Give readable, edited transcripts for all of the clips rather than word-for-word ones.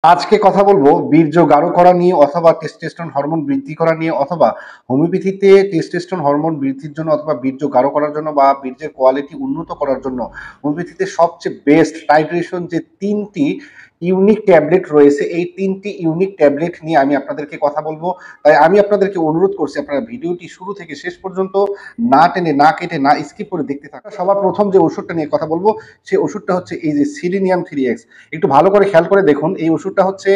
আজকে কথা বলবো বীর্য গাঢ় করা নিয়ে অথবা টেস্টোস্টেরন হরমোন বৃদ্ধি করা নিয়ে অথবা হোমিওপ্যাথিতে টেস্টোস্টেরন হরমোন বৃদ্ধির জন্য অথবা বীর্য গাঢ় করার জন্য বা বীর্যের কোয়ালিটি উন্নত করার জন্য হোমিওপ্যাথিতে সবচেয়ে বেস্ট টাইট্রেশন যে তিনটি ইউনিক ট্যাবলেট রয়েছে, এই তিনটি ইউনিক ট্যাবলেট নিয়ে আমি আপনাদেরকে কথা বলবো। তাই আমি আপনাদেরকে অনুরোধ করছি আপনারা ভিডিওটি শুরু থেকে শেষ পর্যন্ত না টেনে না কেটে না স্কিপ করে দেখতে থাকুন। সবার প্রথম যে ওষুধটা নিয়ে কথা বলবো সেই ওষুধটা হচ্ছে এই যে সিলিনিয়াম 3x। একটু ভালো করে খেয়াল করে দেখুন, এই ওষুধটা হচ্ছে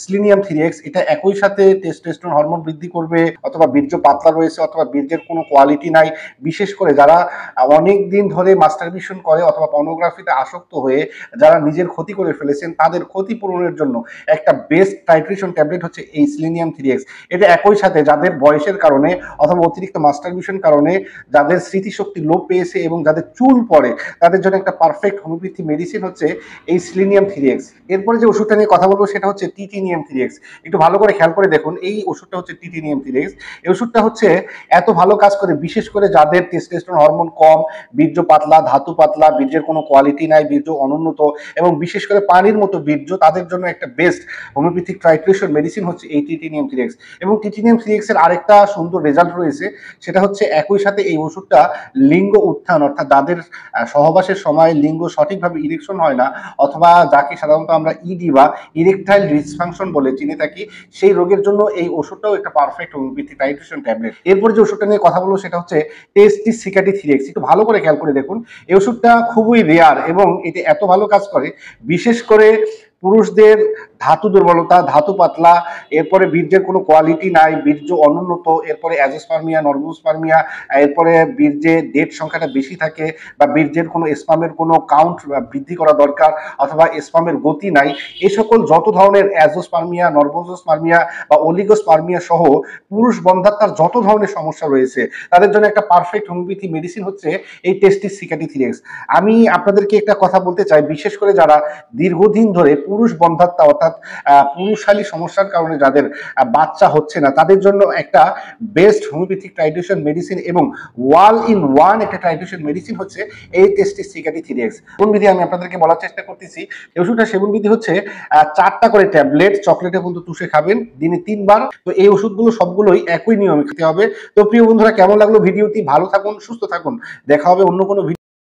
সিলিনিয়াম 3x। এটা একই সাথে টেস্টোস্টেরন হরমোন বৃদ্ধি করবে অথবা বীর্য পাতলা রয়েছে অথবা বীর্যের কোনো কোয়ালিটি নাই, বিশেষ করে যারা অনেক দিন ধরে মাস্টারবেশন করে অথবা পর্নোগ্রাফিতে আসক্ত হয়ে যারা নিজের ক্ষতি করে ফেলেছেন তাদের ক্ষতি পূরণের জন্য একটা বেস্ট টাইট্রেশন ট্যাবলেট হচ্ছে এই সিলিনিয়াম 3x। এটা একই সাথে যাদের বয়সের কারণে অথবা অতিরিক্ত মাস্টারবেশন কারণে যাদের স্মৃতিশক্তি লোপ পেয়েছে এবং যাদের চুল পড়ে তাদের জন্য একটা পারফেক্ট হোমিওপ্যাথি মেডিসিন হচ্ছে এই সিলিনিয়াম 3x। এরপরে যে ওষুধটা নিয়ে কথা বলবো সেটা হচ্ছে টিটিনিয়াম 3x। একটু ভালো করে খেয়াল করে দেখুন, এই ওষুধটা হচ্ছে টিটিনিয়াম 3x। এই ওষুধটা হচ্ছে এত ভালো কাজ করে, বিশেষ করে যাদের টেস্টোস্টেরন হরমোন কম, বীর্য পাতলা, ধাতু পাতলা, বীর্যের কোনো কোয়ালিটি নাই, বীর্য অনুন্নত এবং বিশেষ করে পানির মতো বীর্য, তাদের জন্য একটা বেস্ট হোমিওপ্যাথিক টাইট্রেশন মেডিসিন হচ্ছে এই টিটিনিয়াম 3x। এবং টিটিনিয়াম 3x এর আরেকটা সুন্দর রেজাল্ট রয়েছে, সেটা হচ্ছে একই সাথে এই ওষুধটা লিঙ্গ উত্থান, অর্থাৎ যাদের সহবাসের সময় লিঙ্গ সঠিকভাবে ইরেকশন হয় না অথবা যাকে সাধারণত আমরা ইডি বা ইরেকটাইল ডিসফাংশন বলে চিনে থাকি, সেই রোগের জন্য এই ওষুধটাও একটা পারফেক্ট হোমিওপ্যাথি টাইট্রেশন ট্যাবলেট। এরপর যে ওষুধটা নিয়ে কথা বলবো সেটা হচ্ছে টেস্টিসিকাটি 3x। একটু ভালো করে খেয়াল করে দেখুন, এই ওষুধটা খুবই রেয়ার এবং এটা এত ভালো কাজ করে, বিশেষ করে পুরুষদের ধাতু দুর্বলতা, ধাতু পাতলা, এরপরে বীর্যের কোনো কোয়ালিটি নাই, বীর্য অনুন্নত, এরপরে অ্যাজোস্পার্মিয়া, নর্মোস্পার্মিয়া, এরপরে বীর্যে ডেট সংখ্যাটা বেশি থাকে বা বীর্যের কোনো স্পামের কোনো কাউন্ট বৃদ্ধি করা দরকার অথবা স্পামের গতি নাই, এই সকল যত ধরনের অ্যাজোস্পার্মিয়া, নর্মোজোস্পার্মিয়া বা অলিগোস্পার্মিয়া সহ পুরুষ বন্ধাত্মার যত ধরনের সমস্যা রয়েছে তাদের জন্য একটা পারফেক্ট হোমিওপ্যাথি মেডিসিন হচ্ছে এই টেস্টিসিকাটি 3x। আমি আপনাদেরকে একটা কথা বলতে চাই, বিশেষ করে যারা দীর্ঘদিন ধরে পুরুষ বন্ধাত্মা অর্থাৎ পুরুষালী সমস্যার কারণে যাদের বাচ্চা হচ্ছে না, তাদের জন্য একটা বেস্ট হোমিওপ্যাথিক টাইট্রেশন মেডিসিন এবং ওয়াল ইন ওয়ান একটা টাইট্রেশন মেডিসিন হচ্ছে এই টেস্টিসিকাটি 3x। সেবন বিধি আমি আপনাদেরকে বলার চেষ্টা করতেছি, এই ওষুধটা সেবন বিধি হচ্ছে 4টা করে ট্যাবলেট চকলেটে কিন্তু চুষে খাবেন দিনে 3 বার। তো এই ওষুধগুলো সবগুলোই একই নিয়মে খেতে হবে। তো প্রিয় বন্ধুরা, কেমন লাগলো ভিডিওটি? ভালো থাকুন, সুস্থ থাকুন, দেখা হবে অন্য কোনো ভিডিও।